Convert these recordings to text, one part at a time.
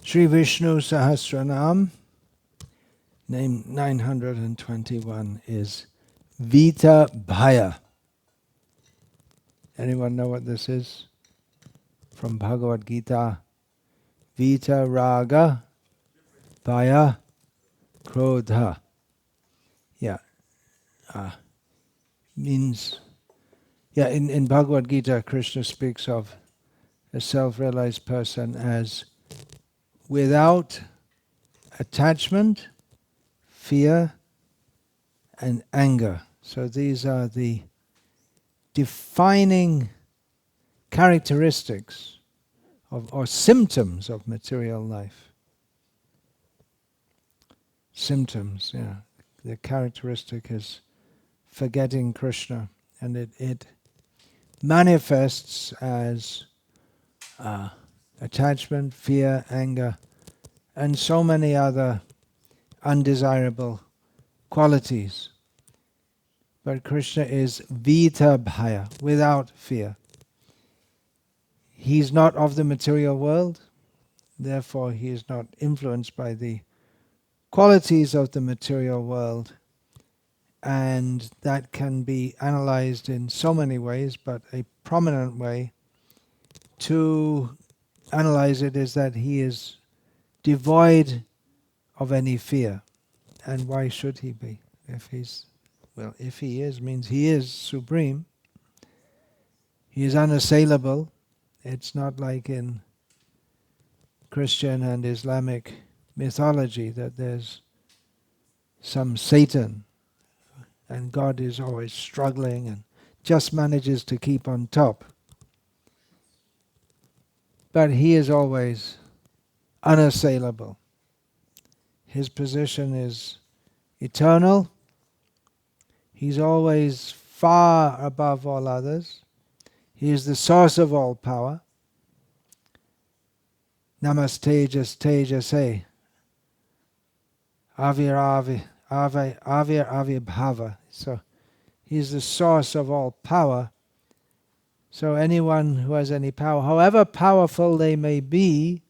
Sri Vishnu Sahasranama, name 921, is Vita-bhayam. Anyone know what this is? From Bhagavad Gita. Vita raga, bhaya, krodha. Yeah. Means, in Bhagavad Gita, Krishna speaks of a self-realized person as without attachment, fear, and anger. So these are the defining characteristics of, or symptoms of material life. Symptoms, yeah. The characteristic is forgetting Krishna, and it manifests as attachment, fear, anger, and so many other undesirable qualities. But Krishna is Vita-bhayam, without fear. He's not of the material world, therefore he is not influenced by the qualities of the material world, and that can be analyzed in so many ways, but a prominent way to analyze it is that he is devoid of any fear. And why should he be? If he is, means he is supreme. He is unassailable. It's not like in Christian and Islamic mythology that there's some Satan and God is always struggling and just manages to keep on top. But he is always unassailable. His position is eternal. He's always far above all others. He is the source of all power. Namastejas tejase. Avir bhava. So he's the source of all power. So anyone who has any power, however powerful they may be,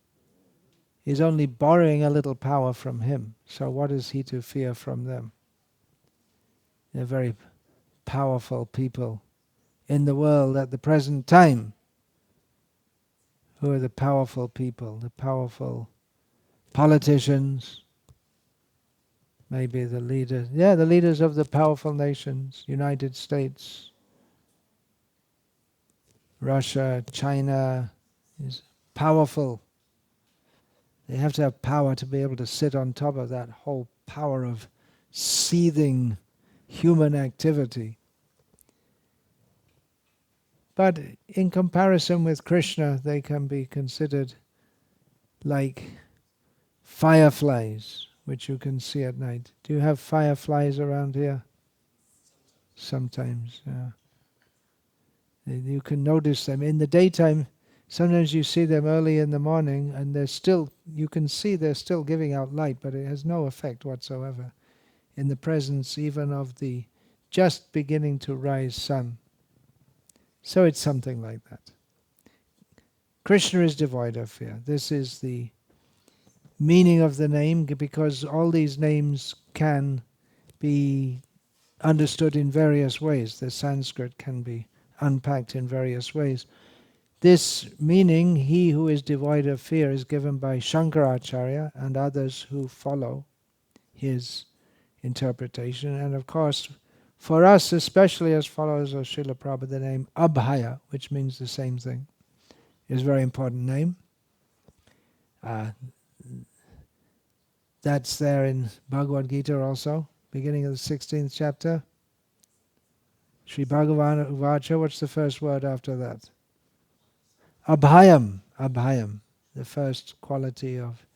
is only borrowing a little power from him. So what is he to fear from them? They're very powerful people in the world at the present time. Who are the powerful people? The powerful politicians, maybe the leaders. Yeah, the leaders of the powerful nations, United States, Russia, China, is powerful. They have to have power to be able to sit on top of that whole power of seething human activity. But in comparison with Krishna, they can be considered like fireflies, which you can see at night. Do you have fireflies around here? Sometimes, yeah. You can notice them. In the daytime, sometimes you see them early in the morning and you can see they're still giving out light, but it has no effect whatsoever in the presence even of the just beginning to rise sun. So it's something like that. Krishna is devoid of fear. This is the meaning of the name, because all these names can be understood in various ways. The Sanskrit can be unpacked in various ways. This meaning, he who is devoid of fear, is given by Shankaracharya and others who follow his interpretation. And of course, for us, especially as followers of Srila Prabhupada, the name Abhaya, which means the same thing, is a very important name. That's there in Bhagavad Gita also, beginning of the 16th chapter. Sri Bhagavan Uvacha, what's the first word after that? Abhayam, Abhayam, the first quality of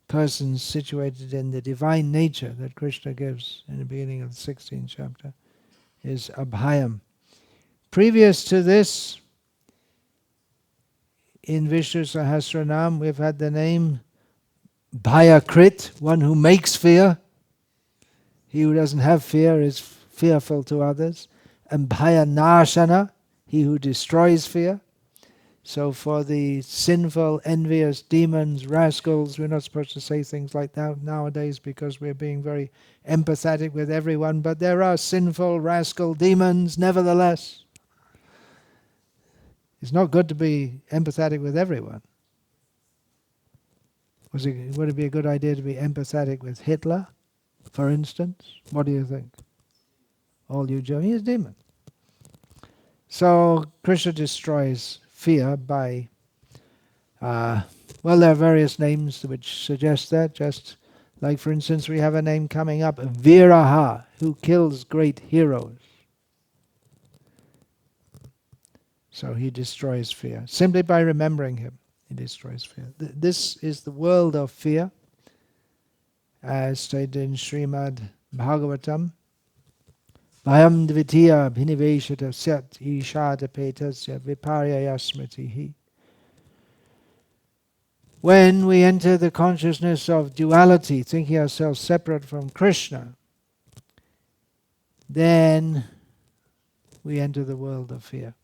persons situated in the divine nature that Krishna gives in the beginning of the 16th chapter, is Abhayam. Previous to this, in Vishnu Sahasranama, we've had the name Bhayakrit, one who makes fear. He who doesn't have fear is fearful to others. And Bhayanashana, he who destroys fear. So for the sinful, envious demons, rascals, we're not supposed to say things like that nowadays because we're being very empathetic with everyone, but there are sinful, rascal demons nevertheless. It's not good to be empathetic with everyone. Would it be a good idea to be empathetic with Hitler, for instance? What do you think? All you Germans, he's a demon. So Krishna destroys fear by, well, there are various names which suggest that. Just like, for instance, we have a name coming up, Viraha, who kills great heroes. So he destroys fear. Simply by remembering him, he destroys fear. This is the world of fear, as stated in Srimad Bhagavatam. Bhayam dvitiya bhiniveshata syat ishada petasya viparyaya smritihi. When we enter the consciousness of duality, thinking ourselves separate from Krishna, then we enter the world of fear.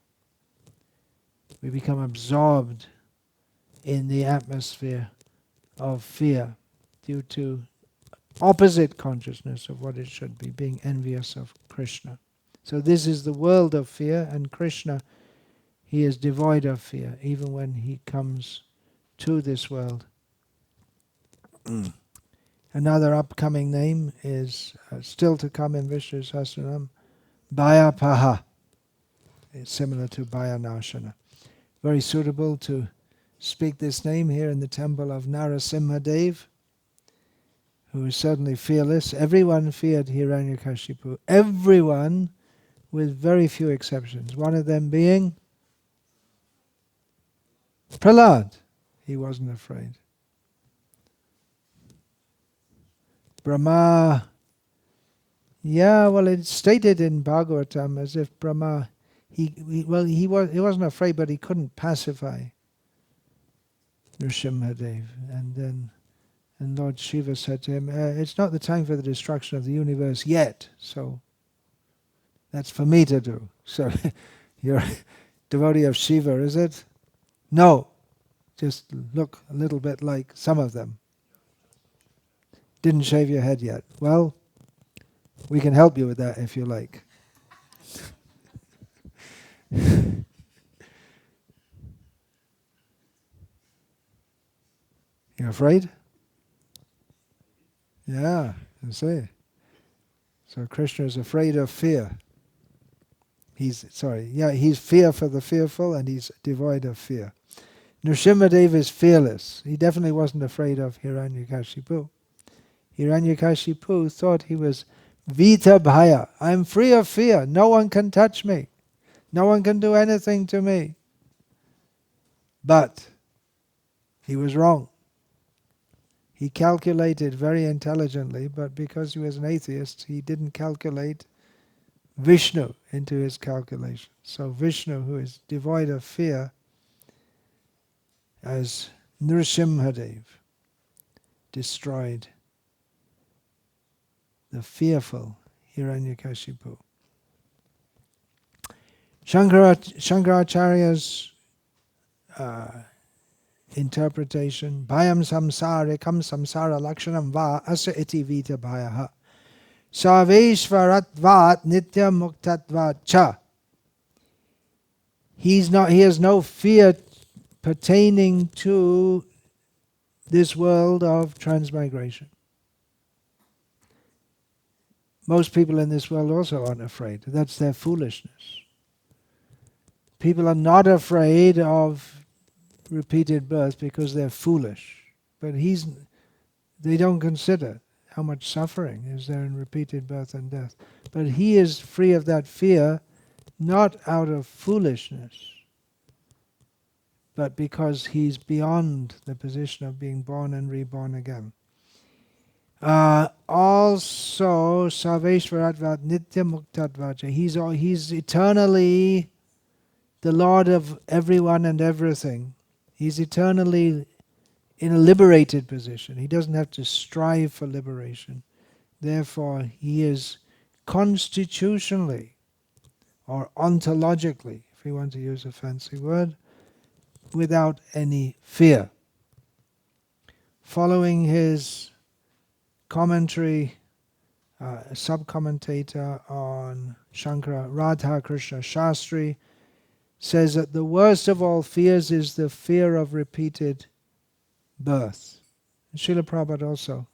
We become absorbed in the atmosphere of fear due to opposite consciousness of what it should be, being envious of Krishna. So this is the world of fear, and Krishna, he is devoid of fear, even when he comes to this world. Another upcoming name is still to come in Vishnu Sahasranama, Bhayapaha. It's similar to Bhayanashana. Very suitable to speak this name here in the temple of Narasimhadev, who is certainly fearless. Everyone feared Hiranyakashipu. Everyone, with very few exceptions. One of them being Prahlad. He wasn't afraid. Brahma, it's stated in Bhagavatam as if Brahma, he wasn't afraid, but he couldn't pacify Nrsimhadev. And Lord Shiva said to him, it's not the time for the destruction of the universe yet, so that's for me to do. So you're a devotee of Shiva, is it? No. Just look a little bit like some of them. Didn't shave your head yet. Well, we can help you with that if you like. You're afraid? Yeah, you see. So Krishna is afraid of fear. He's fear for the fearful, and he's devoid of fear. Nrsimhadev is fearless. He definitely wasn't afraid of Hiranyakashipu. Hiranyakashipu thought he was Vita-bhayam. I'm free of fear. No one can touch me. No one can do anything to me. But he was wrong. He calculated very intelligently, but because he was an atheist, he didn't calculate Vishnu into his calculation. So Vishnu, who is devoid of fear, as Nrsimhadev, destroyed the fearful Hiranyakashipu. Shankaracharya's interpretation, Bhayam samsarikam samsara lakshanam va asa iti Vita-bhayaha Sarveshvaratvat nitya muktatvat cha. He has no fear pertaining to this world of transmigration. Most people in this world also aren't afraid. That's their foolishness. People are not afraid of repeated birth because they're foolish. But they don't consider how much suffering is there in repeated birth and death. But he is free of that fear, not out of foolishness, but because he's beyond the position of being born and reborn again. Also, Sarveshvaratvat Nitya Muktatvacha. He's eternally the Lord of everyone and everything. He's eternally in a liberated position. He doesn't have to strive for liberation. Therefore, he is constitutionally, or ontologically, if we want to use a fancy word, without any fear. Following his commentary, sub-commentator on Shankara, Radha Krishna Shastri, says that the worst of all fears is the fear of repeated birth. Srila Prabhupada also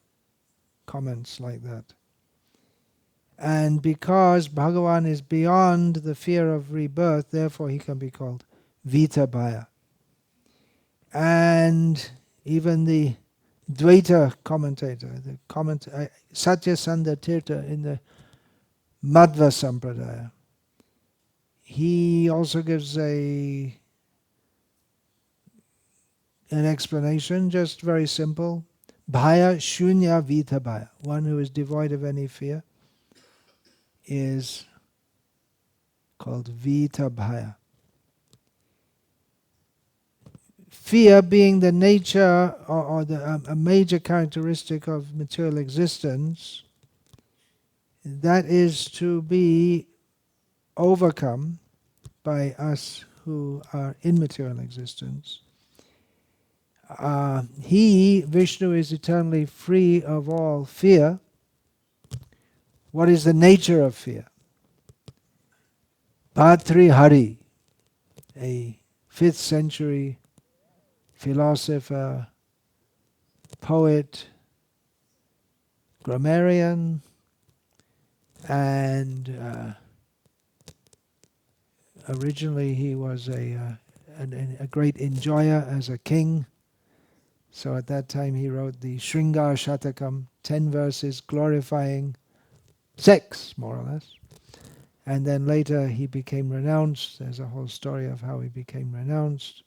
comments like that. And because Bhagavan is beyond the fear of rebirth, therefore he can be called Vita-bhayam. And even the Dvaita commentator, Satyasanda Tirtha in the Madhva Sampradaya, he also gives an explanation, just very simple. Bhaya shunya vita bhaya. One who is devoid of any fear is called Vita-bhayam. Fear being the nature or a major characteristic of material existence, that is to be overcome by us who are in material existence. He, Vishnu, is eternally free of all fear. What is the nature of fear? Bhartrihari, a 5th century philosopher, poet, grammarian, and originally he was a great enjoyer as a king. So at that time he wrote the Shringar Shatakam, 10 verses glorifying sex, more or less. And then later he became renounced. There's a whole story of how he became renounced.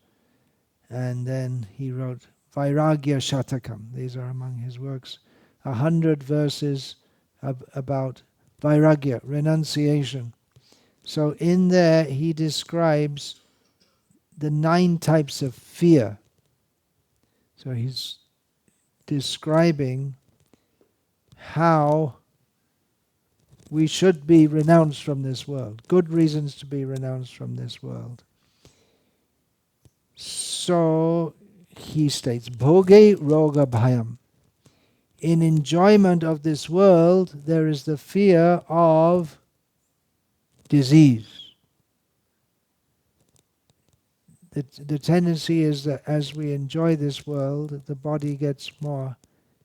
And then he wrote Vairagya Shatakam. These are among his works. 100 verses about Vairagya, renunciation. So in there he describes the 9 types of fear. So he's describing how we should be renounced from this world. Good reasons to be renounced from this world. So he states, Bhoge roga bhayam. In enjoyment of this world, there is the fear of disease. The tendency is that as we enjoy this world, the body gets more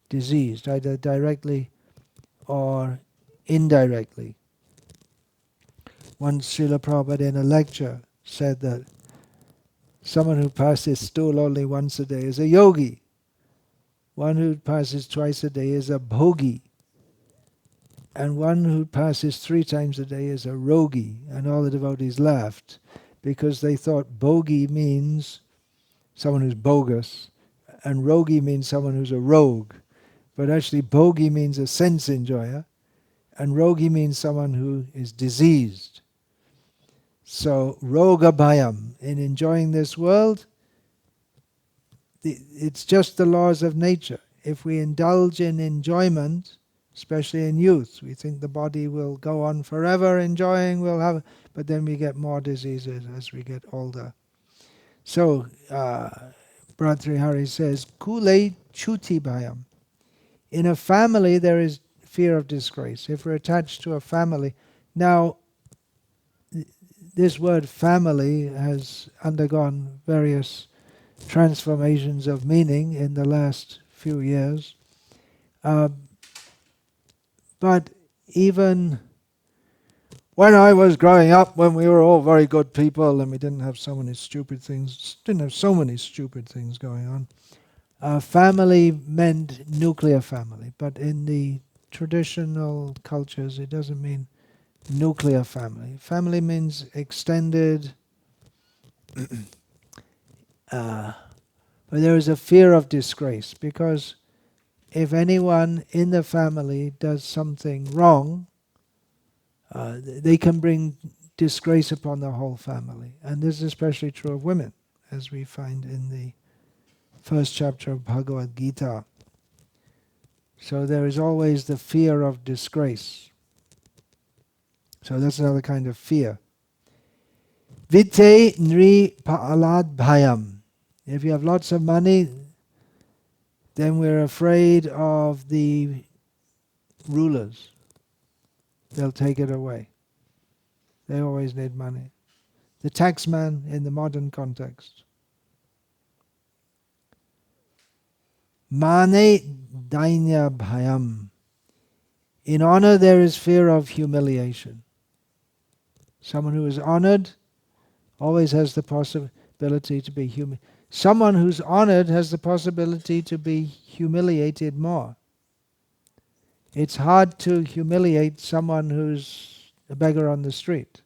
diseased, either directly or indirectly. Once Srila Prabhupada in a lecture said that someone who passes stool only once a day is a yogi. One who passes twice a day is a bhogi. And one who passes 3 times a day is a rogi. And all the devotees laughed because they thought bhogi means someone who's bogus and rogi means someone who's a rogue. But actually bhogi means a sense enjoyer and rogi means someone who is diseased. So, roga bhayam, in enjoying this world, it's just the laws of nature. If we indulge in enjoyment, especially in youth, we think the body will go on forever enjoying, but then we get more diseases as we get older. So, Bhartrihari says, Kule chuti bhayam. In a family there is fear of disgrace. If we're attached to a family, now this word family has undergone various transformations of meaning in the last few years. But even when I was growing up, when we were all very good people and we didn't have so many stupid things going on, family meant nuclear family. But in the traditional cultures, it doesn't mean nuclear family. Family means extended, but there is a fear of disgrace, because if anyone in the family does something wrong, they can bring disgrace upon the whole family. And this is especially true of women, as we find in the 1st chapter of Bhagavad Gita. So there is always the fear of disgrace. So that's another kind of fear. Vite nri pa'alad bhayam. If you have lots of money, then we're afraid of the rulers. They'll take it away. They always need money. The taxman in the modern context. Mane dainya bhayam. In honor there is fear of humiliation. Someone who is honored always has the possibility to be humiliated. Someone who's honored has the possibility to be humiliated more. It's hard to humiliate someone who's a beggar on the street.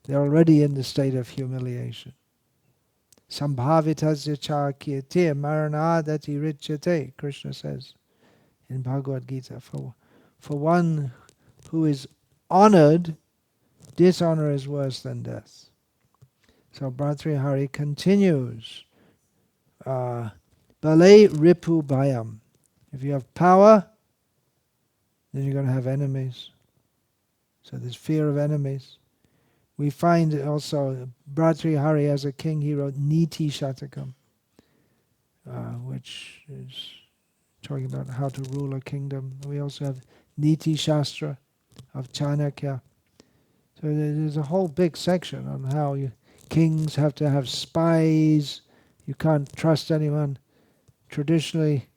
They're already in the state of humiliation. Sambhavitasya cha kirti maranadati richate, Krishna says in Bhagavad Gita. For one who is honored, dishonor is worse than death. So Bhartrihari continues. Bale ripu bhayam. If you have power, then you're going to have enemies. So there's fear of enemies. We find also Bhartrihari as a king, he wrote Niti Shatakam, which is talking about how to rule a kingdom. We also have Niti Shastra of Chanakya. So there's a whole big section on how kings have to have spies. You can't trust anyone. Traditionally,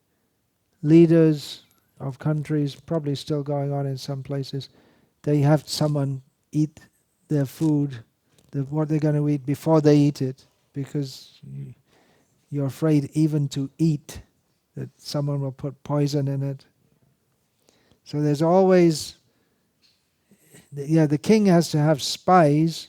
leaders of countries, probably still going on in some places, they have someone eat their food, what they're going to eat before they eat it, because you're afraid even to eat that someone will put poison in it. So there's always, the king has to have spies,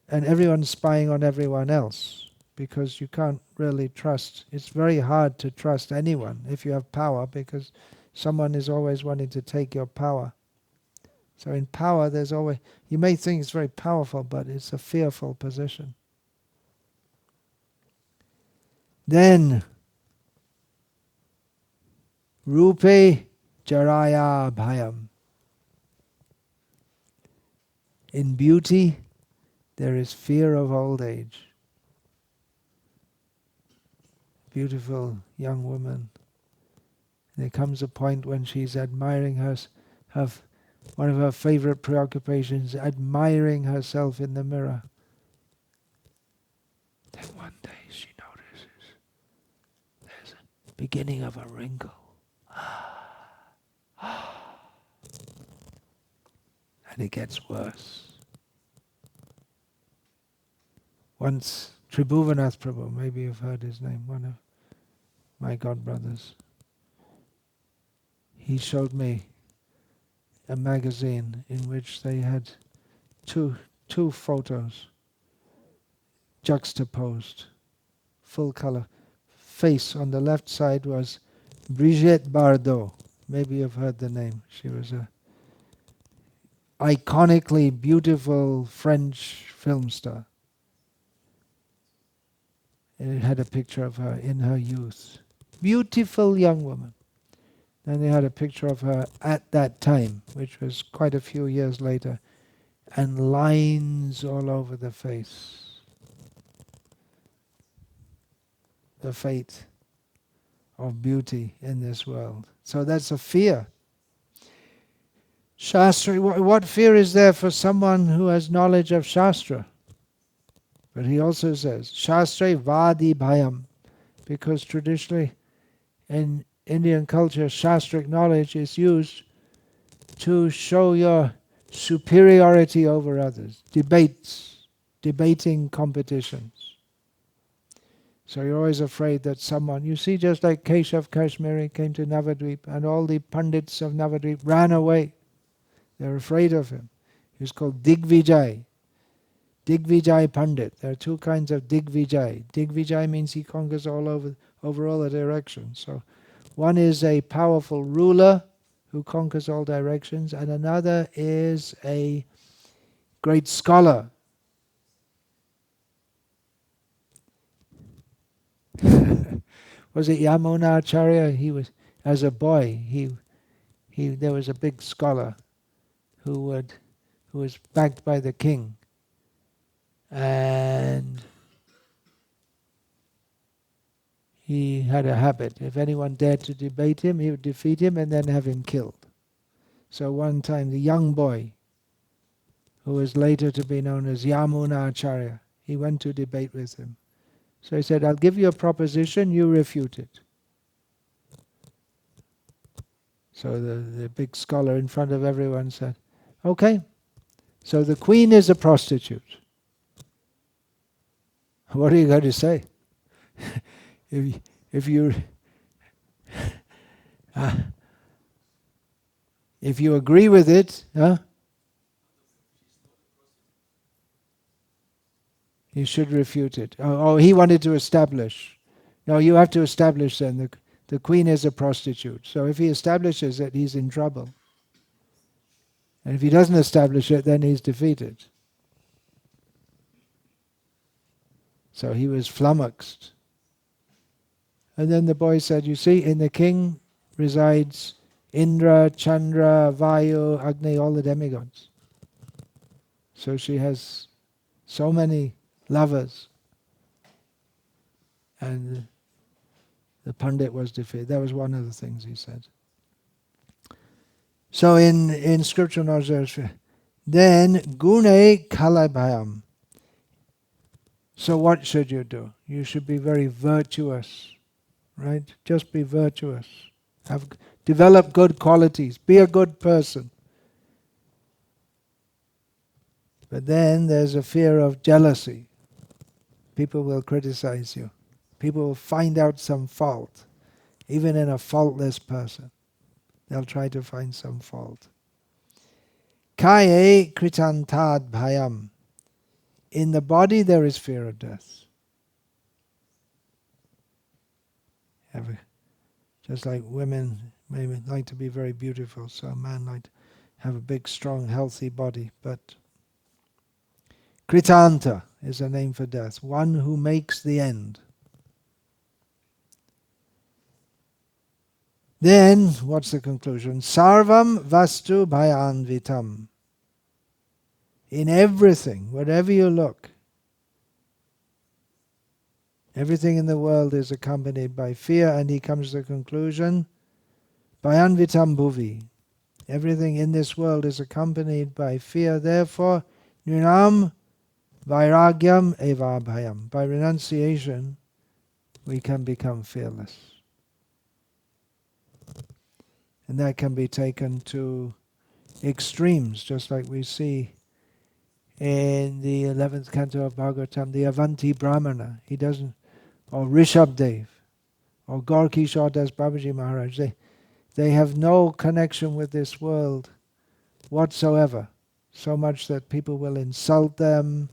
and everyone's spying on everyone else, because you can't really trust. It's very hard to trust anyone if you have power, because someone is always wanting to take your power. So in power, there's always, you may think it's very powerful, but it's a fearful position. Then, rupe jaraya bhayam. In beauty, there is fear of old age. Beautiful young woman. There comes a point when she's admiring one of her favorite preoccupations, admiring herself in the mirror. Then one day she notices there's a beginning of a wrinkle. And it gets worse. Once, Tribhuvanath Prabhu, maybe you've heard his name, one of my godbrothers, he showed me a magazine in which they had two photos juxtaposed, full color. Face on the left side was Brigitte Bardot. Maybe you've heard the name. She was a iconically beautiful French film star. And it had a picture of her in her youth. Beautiful young woman. Then they had a picture of her at that time, which was quite a few years later, and lines all over the face. The fate of beauty in this world. So that's a fear. Shastra, what fear is there for someone who has knowledge of Shastra? But he also says, Shastra vadi bhayam, because traditionally in Indian culture, Shastric knowledge is used to show your superiority over others. Debating competitions. So you're always afraid that someone, you see, just like Keshav Kashmiri came to Navadvip and all the Pandits of Navadvip ran away. They're afraid of him. He was called Digvijay. Digvijay Pandit. There are two kinds of Digvijay. Digvijay means he conquers over all the directions. So one is a powerful ruler who conquers all directions, and another is a great scholar. Was it Yamunacharya? He was, as a boy, there was a big scholar who was backed by the king. And he had a habit. If anyone dared to debate him, he would defeat him and then have him killed. So one time the young boy, who was later to be known as Yamuna Acharya, he went to debate with him. So he said, I'll give you a proposition, you refute it. So the big scholar in front of everyone said, okay, so the queen is a prostitute. What are you going to say? if you if you agree with it, you should refute it. Oh, he wanted to establish. No, you have to establish then the queen is a prostitute. So if he establishes it, he's in trouble. And if he doesn't establish it, then he's defeated. So he was flummoxed. And then the boy said, you see, in the king resides Indra, Chandra, Vayu, Agni, all the demigods. So she has so many lovers. And the Pandit was defeated. That was one of the things he said. So in scriptural knowledge, then gune kalabhayam. So what should you do? You should be very virtuous, right? Just be virtuous. Develop good qualities. Be a good person. But then there's a fear of jealousy. People will criticize you. People will find out some fault, even in a faultless person. They'll try to find some fault. Kaye kritantad bhayam. In the body there is fear of death. Just like women may like to be very beautiful, so a man like to have a big, strong, healthy body. But kritanta is a name for death, one who makes the end. Then, what's the conclusion? Sarvam vastu bhayanvitam. In everything, wherever you look, everything in the world is accompanied by fear, and he comes to the conclusion, bhayanvitam bhuvi. Everything in this world is accompanied by fear, therefore, nunam vairagyam eva bhayam. By renunciation, we can become fearless. And that can be taken to extremes, just like we see in the 11th canto of Bhagavatam, the Avanti Brahmana. He doesn't, or Rishabdev, or Gaur-Kishore Das Babaji Maharaj. They have no connection with this world whatsoever, so much that people will insult them.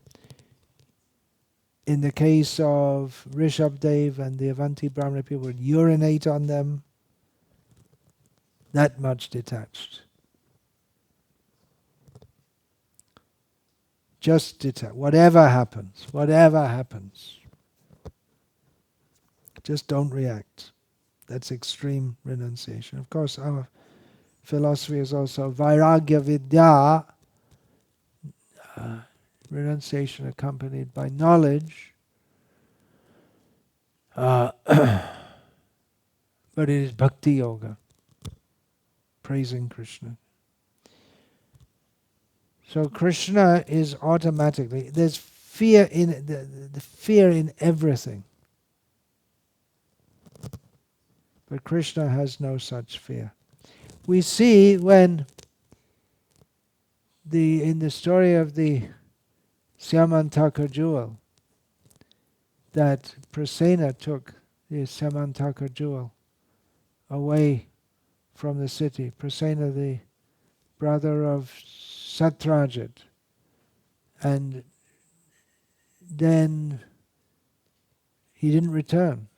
In the case of Rishabdev and the Avanti Brahmana, people would urinate on them. That much detached. Just detached. Whatever happens, just don't react. That's extreme renunciation. Of course, our philosophy is also vairagya vidya, renunciation accompanied by knowledge. But it is bhakti yoga, praising Krishna. So Krishna is automatically, there's fear in the fear in everything. But Krishna has no such fear. We see when in the story of the Simhachalam jewel, that Prasenna took the Simhachalam jewel away from the city. Prasenna, the brother of Satrajit. And then he didn't return.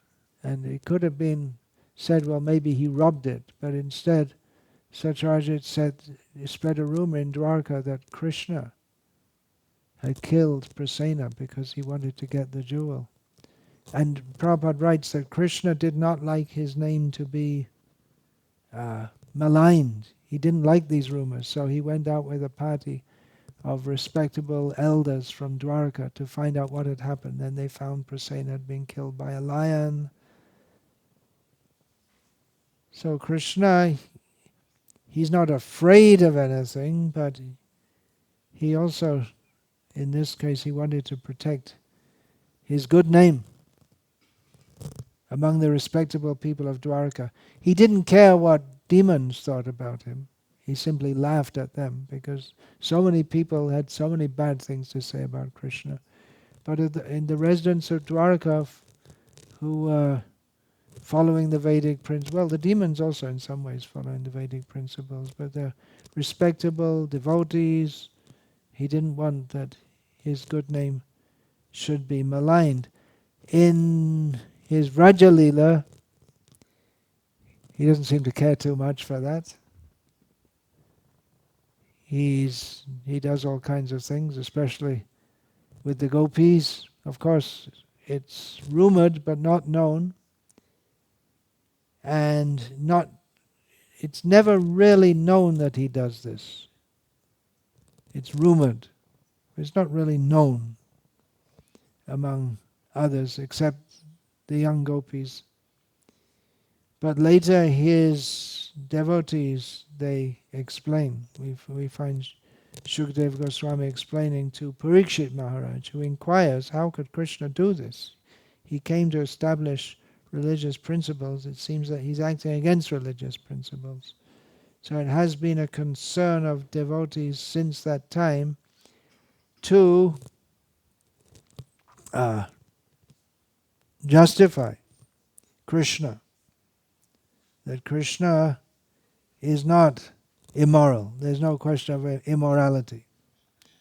And it could have been said, well, maybe he robbed it. But instead, Satrajit spread a rumor in Dwarka that Krishna had killed Prasenna because he wanted to get the jewel. And Prabhupada writes that Krishna did not like his name to be maligned. He didn't like these rumors, so he went out with a party of respectable elders from Dwarka to find out what had happened. Then they found Prasenna had been killed by a lion, So Krishna, he's not afraid of anything, but he also, in this case, he wanted to protect his good name among the respectable people of Dwarka. He didn't care what demons thought about him. He simply laughed at them because so many people had so many bad things to say about Krishna. But in the residents of Dwarka who were following the Vedic principles, well, the demons also in some ways following the Vedic principles, but they're respectable devotees. He didn't want that his good name should be maligned. In his Vraja Leela, he doesn't seem to care too much for that. He does all kinds of things, especially with the gopis. Of course, it's rumored but not known, and it's never really known that he does this. It's rumored. It's not really known among others except the young gopis. But later his devotees, they explain. We find Shukdev Goswami explaining to Parikshit Maharaj, who inquires, how could Krishna do this? He came to establish religious principles. It seems that he's acting against religious principles. So it has been a concern of devotees since that time to justify Krishna. That Krishna is not immoral. There's no question of immorality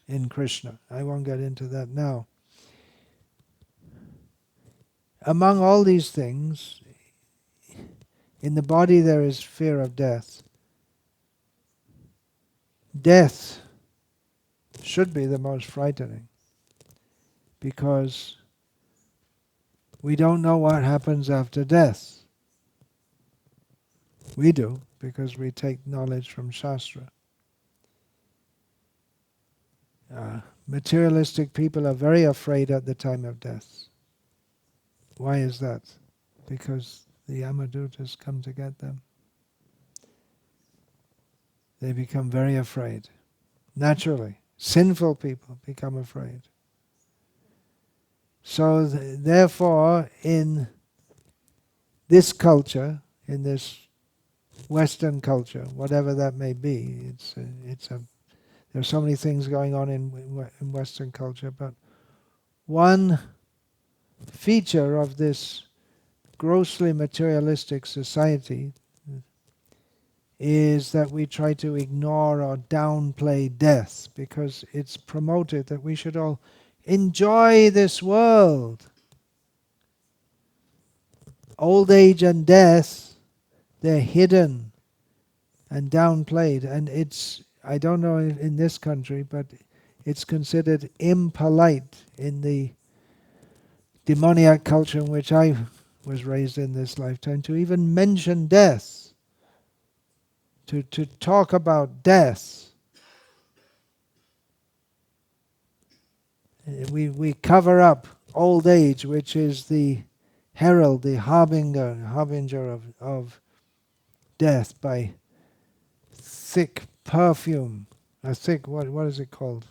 in Krishna. I won't get into that now. Among all these things, in the body there is fear of death. Death should be the most frightening because we don't know what happens after death. We do, because we take knowledge from Shastra. Materialistic people are very afraid at the time of death. Why is that? Because the Yamadutas come to get them. They become very afraid. Naturally, sinful people become afraid. So therefore, in this culture, in this Western culture, whatever that may be, there are so many things going on in Western culture, but one feature of this grossly materialistic society is that we try to ignore or downplay death because it's promoted that we should all enjoy this world. Old age and death, they're hidden and downplayed, and I don't know in this country, but it's considered impolite in the demoniac culture in which I was raised in this lifetime to even mention death, to talk about death. We cover up old age, which is the herald, the harbinger of death, by thick perfume, what is it called?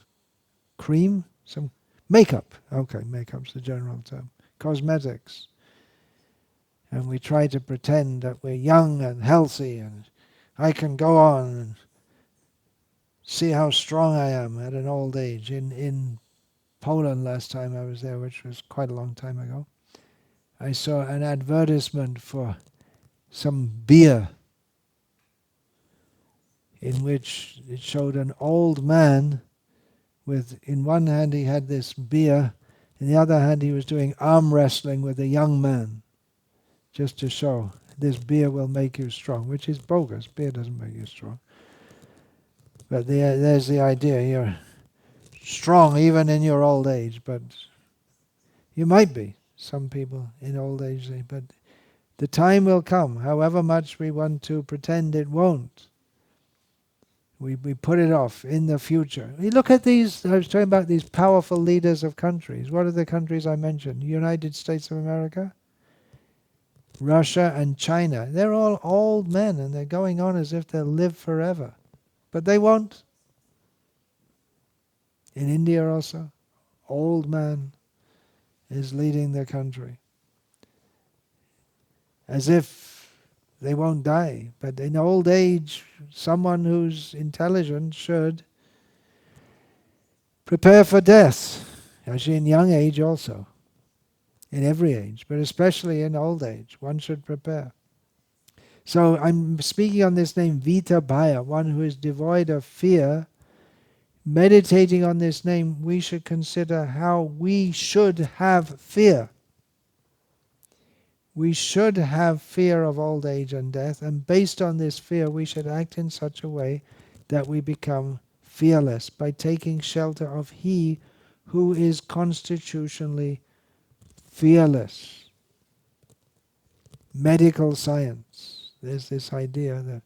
Cream? Some makeup. Okay, makeup's the general term. Cosmetics. And we try to pretend that we're young and healthy and I can go on and see how strong I am at an old age. In Poland last time I was there, which was quite a long time ago, I saw an advertisement for some beer in which it showed an old man with, in one hand he had this beer, in the other hand he was doing arm wrestling with a young man, just to show this beer will make you strong, which is bogus. Beer doesn't make you strong. But there's the idea, you're strong even in your old age, but you might be, some people in old age, but the time will come, however much we want to pretend it won't. We put it off in the future. We look at these, I was talking about these powerful leaders of countries. What are the countries I mentioned? United States of America? Russia and China. They're all old men and they're going on as if they'll live forever. But they won't. In India also, old man is leading the country. As if they won't die. But in old age, someone who's intelligent should prepare for death. Actually in young age also. In every age, but especially in old age, one should prepare. So I'm speaking on this name Vita-bhayam, one who is devoid of fear. Meditating on this name, we should consider how we should have fear. We should have fear of old age and death, and based on this fear, we should act in such a way that we become fearless by taking shelter of He who is constitutionally fearless. Medical science. There's this idea that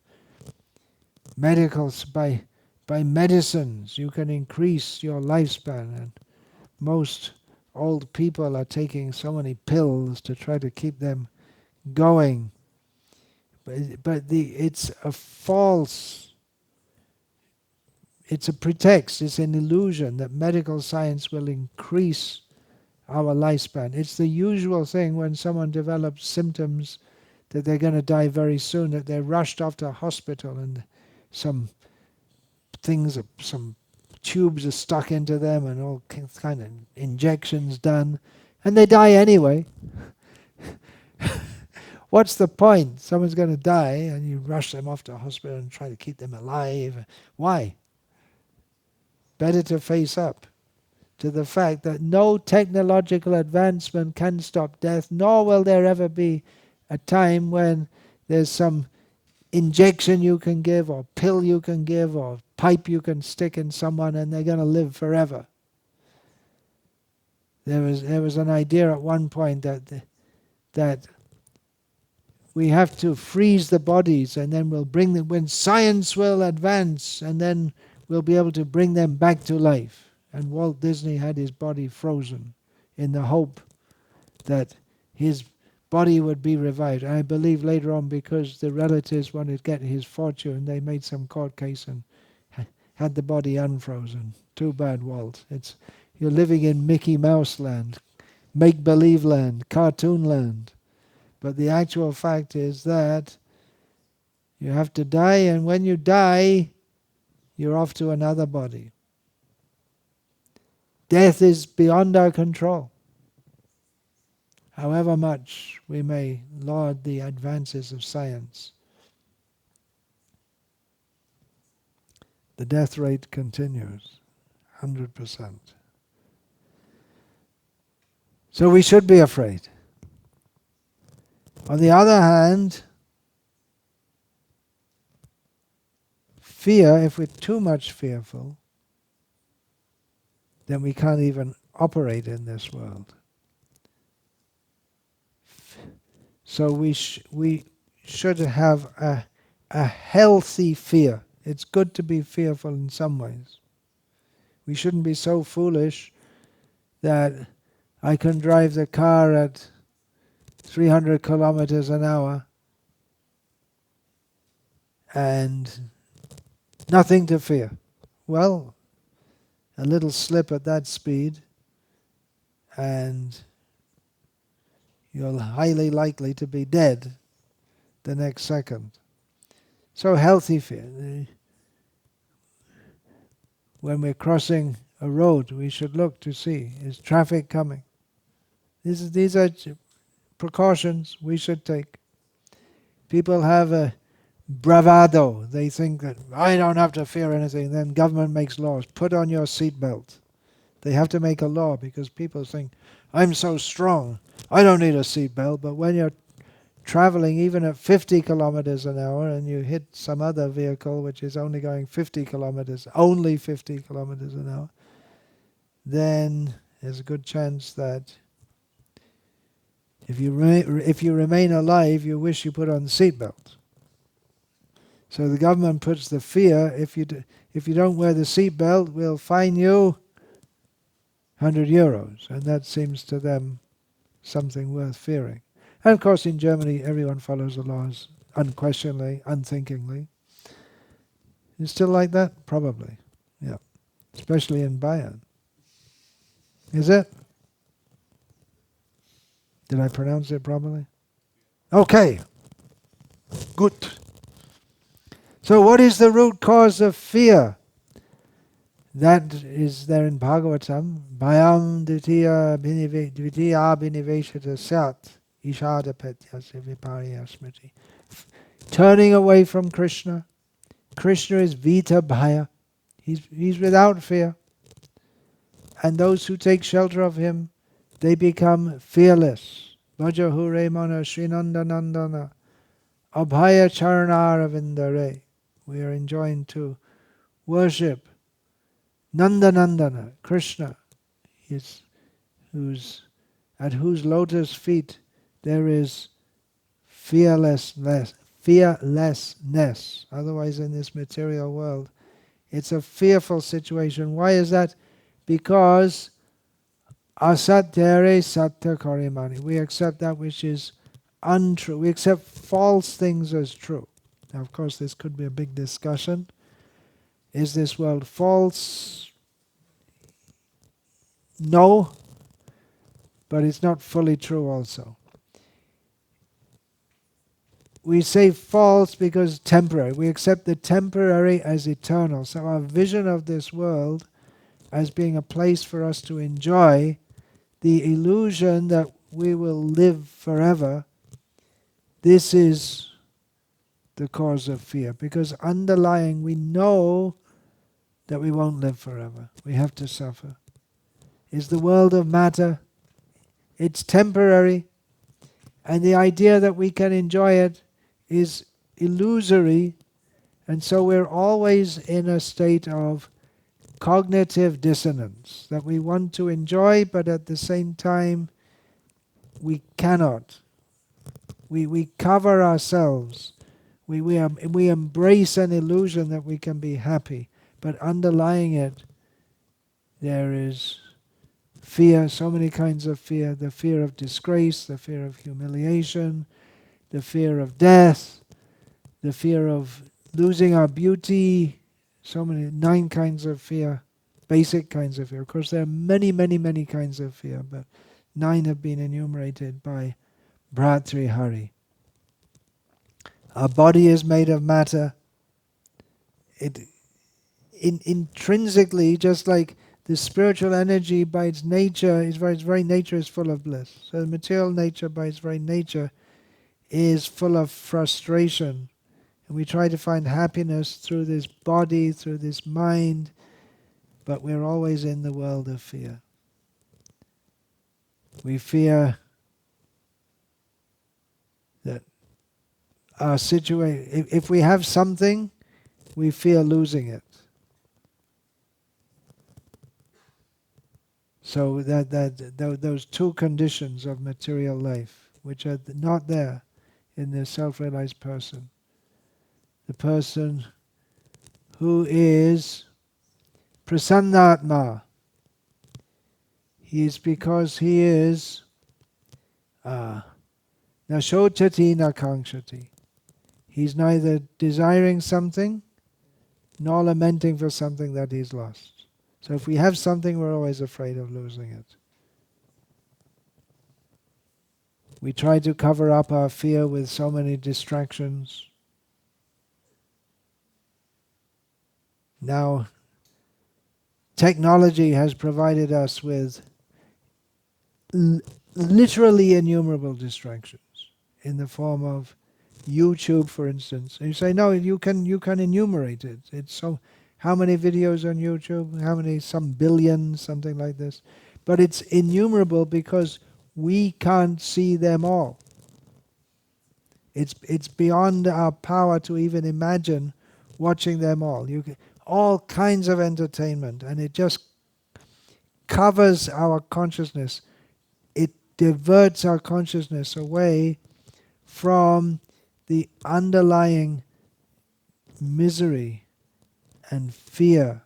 by medicines you can increase your lifespan, and most old people are taking so many pills to try to keep them going. But it's a false, it's a pretext, it's an illusion that medical science will increase our lifespan. It's the usual thing when someone develops symptoms that they're going to die very soon, that they're rushed off to a hospital and some tubes are stuck into them and all kind of injections done, and they die anyway. What's the point? Someone's going to die and you rush them off to a hospital and try to keep them alive. Why? Better to face up to the fact that no technological advancement can stop death, nor will there ever be a time when there's some injection you can give, or pill you can give, or pipe you can stick in someone and they're going to live forever. There was an idea at one point that we have to freeze the bodies and then we'll bring them, when science will advance, and then we'll be able to bring them back to life. And Walt Disney had his body frozen in the hope that his body would be revived. And I believe later on, because the relatives wanted to get his fortune, they made some court case and had the body unfrozen. Too bad, Walt. You're living in Mickey Mouse land, make-believe land, cartoon land. But the actual fact is that you have to die, and when you die, you're off to another body. Death is beyond our control. However much we may laud the advances of science, the death rate continues, 100%. So we should be afraid. On the other hand, fear, if we're too much fearful, then we can't even operate in this world. So we should have a healthy fear. It's good to be fearful in some ways. We shouldn't be so foolish that I can drive the car at 300 kilometers an hour and nothing to fear. Well, a little slip at that speed and you're highly likely to be dead the next second. So healthy fear. When we're crossing a road, we should look to see, is traffic coming? These are precautions we should take. People have a bravado. They think that I don't have to fear anything. Then government makes laws. Put on your seatbelt. They have to make a law because people think, I'm so strong, I don't need a seatbelt. But when you're traveling even at 50 kilometers an hour and you hit some other vehicle which is only going 50 kilometers an hour, then there's a good chance that if you remain alive, you wish you put on the seatbelt. So the government puts the fear, if you don't wear the seatbelt, we'll fine you 100 euros. And that seems to them something worth fearing. And of course in Germany everyone follows the laws unquestioningly, unthinkingly. It's still like that? Probably. Yeah. Especially in Bayern. Is it? Did I pronounce it properly? Okay. Good. So what is the root cause of fear? That is there in Bhagavatam. Bhayam dvitiya biniveshata sat ishadapetyasya viparya smriti. Turning away from Krishna. Krishna is Vita-bhayam. He's without fear. And those who take shelter of him, they become fearless. Vajahure mana Srinandanandana Abhaya Charanara. We are enjoined to worship Nandanandana, Krishna, at whose lotus feet there is fearlessness. Otherwise in this material world, it's a fearful situation. Why is that? Because asatyare satya karimani. We accept that which is untrue. We accept false things as true. Now, of course, this could be a big discussion. Is this world false? No, but it's not fully true also. We say false because temporary. We accept the temporary as eternal. So our vision of this world as being a place for us to enjoy the illusion that we will live forever, this is the cause of fear. Because underlying, we know that we won't live forever. We have to suffer. Is the world of matter. It's temporary. And the idea that we can enjoy it is illusory. And so we're always in a state of cognitive dissonance, that we want to enjoy, but at the same time, we cannot. We cover ourselves. We embrace an illusion that we can be happy, but underlying it, there is fear, so many kinds of fear. The fear of disgrace, the fear of humiliation, the fear of death, the fear of losing our beauty, so many, 9 kinds of fear, basic kinds of fear. Of course, there are many, many, many kinds of fear, but 9 have been enumerated by Bhartrihari. Our body is made of matter. It intrinsically, just like the spiritual energy by its nature, its very nature is full of bliss. So the material nature by its very nature is full of frustration. And we try to find happiness through this body, through this mind, but we're always in the world of fear. We fear that our situation, if we have something, we fear losing it. So those 2 conditions of material life, which are not there in the self-realized person. The person who is prasannatma. He is because he is na shochati na kankshati. He's neither desiring something nor lamenting for something that he's lost. So if we have something, we're always afraid of losing it. We try to cover up our fear with so many distractions. Now, technology has provided us with literally innumerable distractions in the form of YouTube, for instance. And you say, no, you can enumerate it. It's so, how many videos on YouTube? How many? Some billion, something like this. But it's innumerable because we can't see them all. It's beyond our power to even imagine watching them all. All kinds of entertainment, and it just covers our consciousness. It diverts our consciousness away from the underlying misery and fear.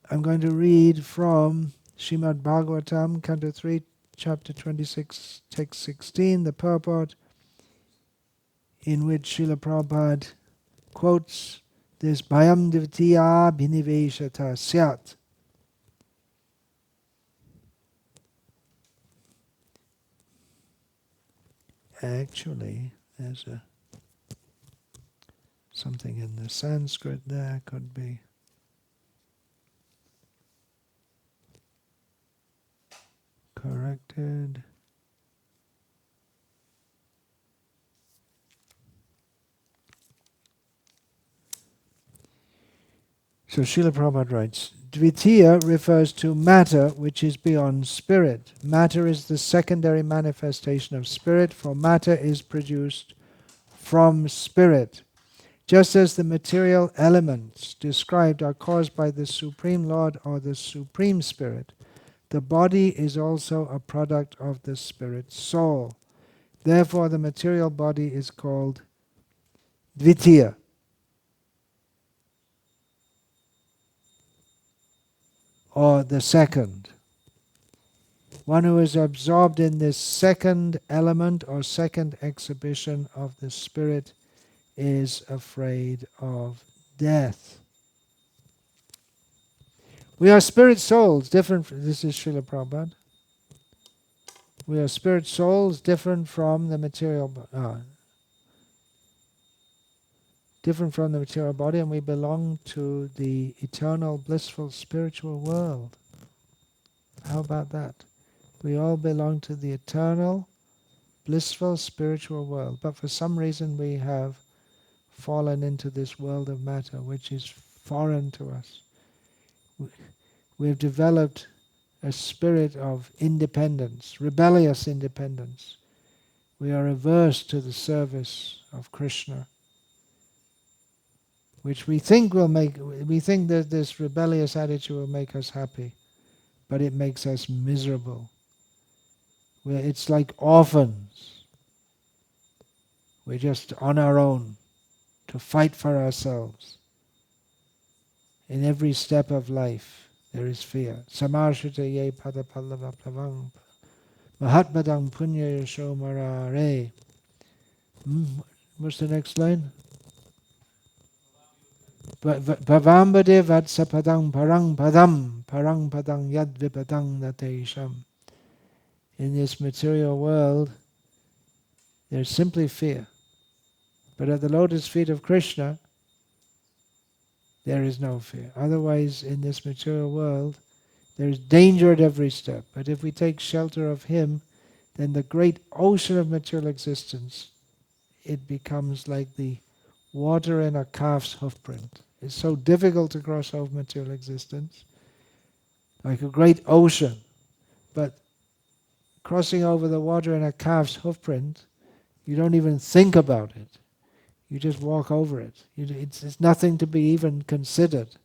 I'm going to read from Srimad Bhagavatam, Canto 3, chapter 26, text 16, the purport, in which Srila Prabhupada quotes this bhayam divtiya biniveshata syat. Actually, there's something in the Sanskrit there could be corrected. So Srila Prabhupada writes, Dvitiya refers to matter which is beyond spirit. Matter is the secondary manifestation of spirit, for matter is produced from spirit. Just as the material elements described are caused by the Supreme Lord or the Supreme Spirit, the body is also a product of the Spirit soul. Therefore, the material body is called Dvitiya, or the second. One who is absorbed in this second element or second exhibition of the Spirit is afraid of death. We are spirit souls, different from, this is Srila Prabhupada. We are spirit souls different from the material body, and we belong to the eternal, blissful, spiritual world. How about that? We all belong to the eternal, blissful, spiritual world. But for some reason we have fallen into this world of matter, which is foreign to us. We've developed a spirit of independence, rebellious independence. We are averse to the service of Krishna, which we think that this rebellious attitude will make us happy, but it makes us miserable. It's like orphans. We're just on our own to fight for ourselves. In every step of life there is fear. Samarshita ye pada pallava plavang mahatmadang punya yasho marare. What's the next line? Bhavambade vatsapadang parang padang yad vipadang natesham. In this material world, there's simply fear. But at the lotus feet of Krishna, there is no fear. Otherwise, in this material world, there is danger at every step. But if we take shelter of Him, then the great ocean of material existence, it becomes like the water in a calf's hoofprint. It's so difficult to cross over material existence, like a great ocean. But crossing over the water in a calf's hoofprint, you don't even think about it. You just walk over it. It's nothing to be even considered.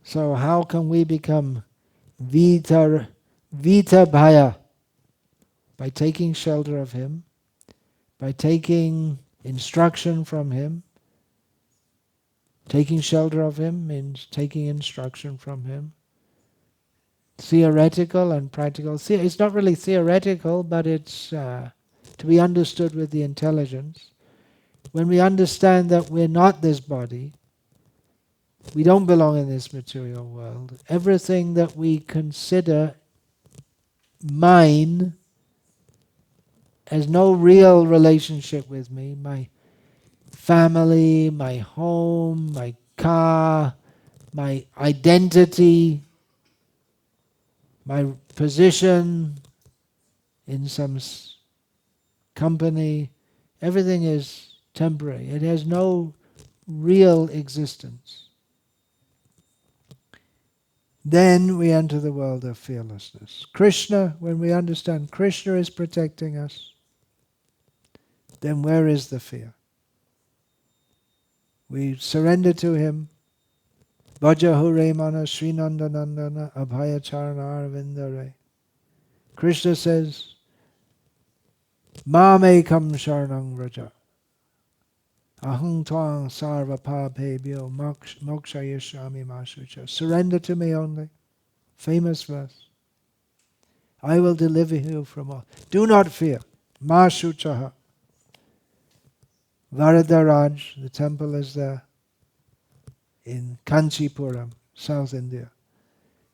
So how can we become Vita-bhayam? By taking shelter of Him, by taking instruction from Him. Taking shelter of Him means taking instruction from Him. Theoretical and practical. It's not really theoretical, but it's to be understood with the intelligence. When we understand that we're not this body, we don't belong in this material world, everything that we consider mine has no real relationship with me. My family, my home, my car, my identity, my position in some company, everything is temporary. It has no real existence. Then we enter the world of fearlessness. Krishna, when we understand Krishna is protecting us, then where is the fear? We surrender to Him. Bhaja Hure Mana Srinandanandana Abhaya Charana Arvindare. Krishna says, Mamekam Sharanang Vraja. Aham Tvang Sarva Papebhyo Mokshayashami Masucha. Surrender to me only. Famous verse. I will deliver you from all. Do not fear. Ma Shuchaha. Varadaraj, the temple is there in Kanchipuram, South India.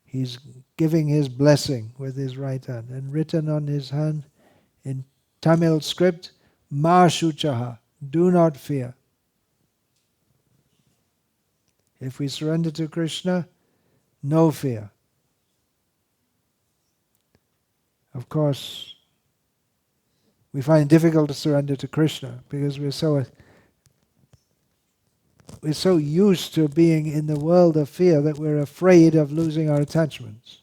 He's giving his blessing with his right hand, and written on his hand in Tamil script, Ma Shuchaha, do not fear. If we surrender to Krishna, no fear. Of course, we find it difficult to surrender to Krishna because we're so used to being in the world of fear that we're afraid of losing our attachments.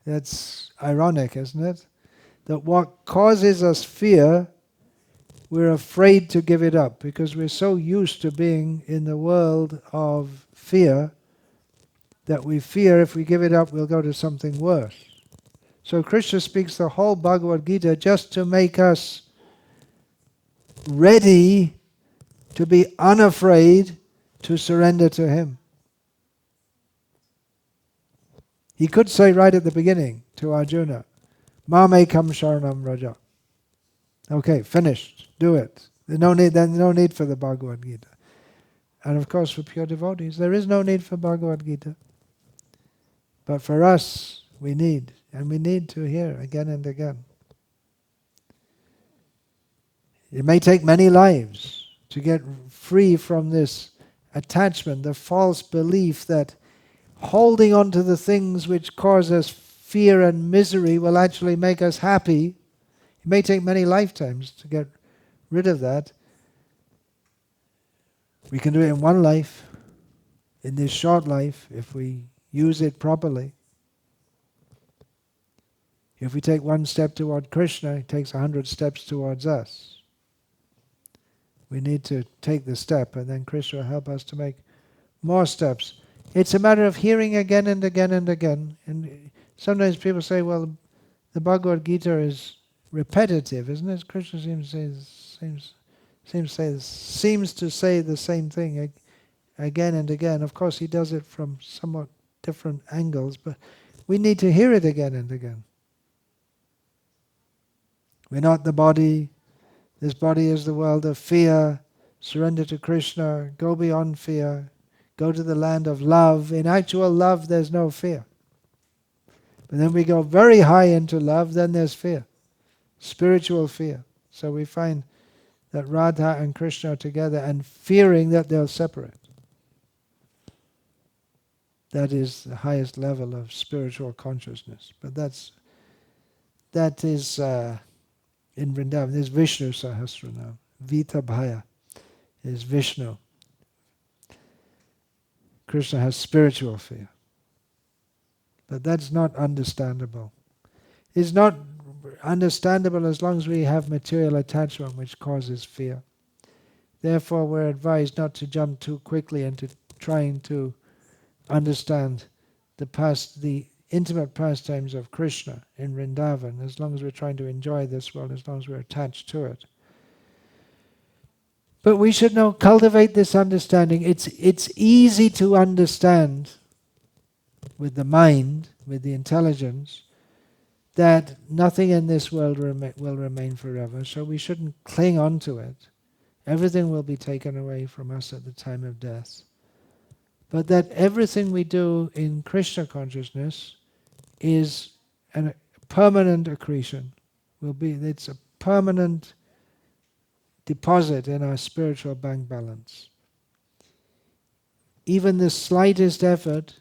That's ironic, isn't it? That what causes us fear, we're afraid to give it up because we're so used to being in the world of fear that we fear if we give it up we'll go to something worse. So Krishna speaks the whole Bhagavad Gita just to make us ready to be unafraid to surrender to Him. He could say right at the beginning to Arjuna, Mamekam Sharanam Raja. Okay, finished. Do it. There's no need for the Bhagavad Gita. And of course for pure devotees, there is no need for Bhagavad Gita. But for us, we need to hear again and again. It may take many lives to get free from this attachment, the false belief that holding on to the things which cause us fear and misery will actually make us happy. It may take many lifetimes to get rid of that. We can do it in one life, in this short life, if we use it properly. If we take one step toward Krishna, it takes 100 steps towards us. We need to take the step, and then Krishna will help us to make more steps. It's a matter of hearing again and again and again. And sometimes people say, well, the Bhagavad Gita is repetitive, isn't it? Krishna seems to say the same thing again and again. Of course, he does it from somewhat different angles, but we need to hear it again and again. We're not the body. This body is the world of fear. Surrender to Krishna. Go beyond fear. Go to the land of love. In actual love, there's no fear. But then we go very high into love, then there's fear. Spiritual fear. So we find that Radha and Krishna are together and fearing that they'll separate. That is the highest level of spiritual consciousness. But that is in Vrindavan. There's Vishnu Sahasranama. Vita-bhayam is Vishnu. Krishna has spiritual fear. But that's not understandable. It's not understandable as long as we have material attachment which causes fear. Therefore we're advised not to jump too quickly into trying to understand the intimate pastimes of Krishna in Vrindavan, as long as we're trying to enjoy this world, as long as we're attached to it. But we should now cultivate this understanding. It's easy to understand with the mind, with the intelligence, that nothing in this world will remain forever, so we shouldn't cling on to it. Everything will be taken away from us at the time of death. But that everything we do in Krishna consciousness is a permanent accretion. It's a permanent deposit in our spiritual bank balance. Even the slightest effort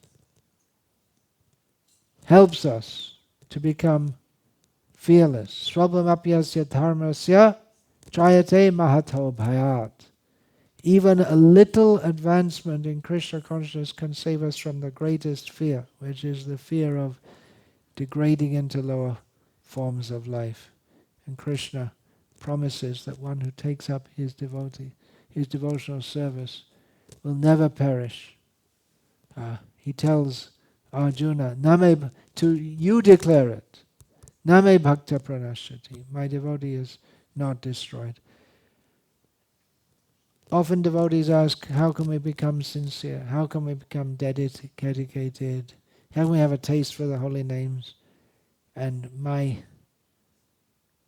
helps us to become fearless. Swabhamapyasya dharmasya trayate mahato bhayat. Even a little advancement in Krishna consciousness can save us from the greatest fear, which is the fear of degrading into lower forms of life. And Krishna promises that one who takes up his devotional service will never perish. He tells Arjuna, you declare it, Name bhakta pranashyati, my devotee is not destroyed. Often devotees ask, how can we become sincere? How can we become dedicated, Can we have a taste for the holy names? And my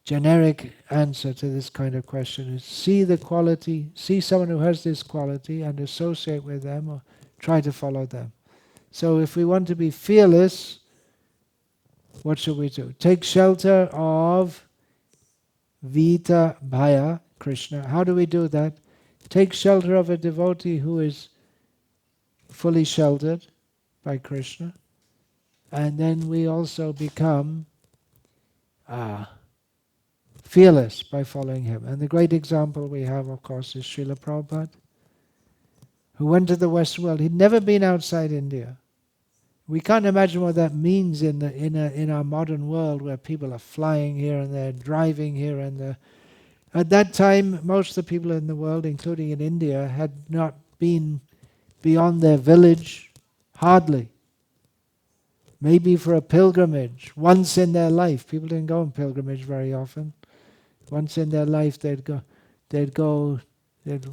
generic answer to this kind of question is see the quality, see someone who has this quality and associate with them or try to follow them. So if we want to be fearless, what should we do? Take shelter of Vita-bhayam, Krishna. How do we do that? Take shelter of a devotee who is fully sheltered by Krishna, and then we also become fearless by following him. And the great example we have, of course, is Srila Prabhupada, who went to the Western world. He'd never been outside India. We can't imagine what that means in our modern world, where people are flying here and there, driving here and there. At that time, most of the people in the world, including in India, had not been beyond their village, hardly. Maybe for a pilgrimage, once in their life. People didn't go on pilgrimage very often. Once in their life they'd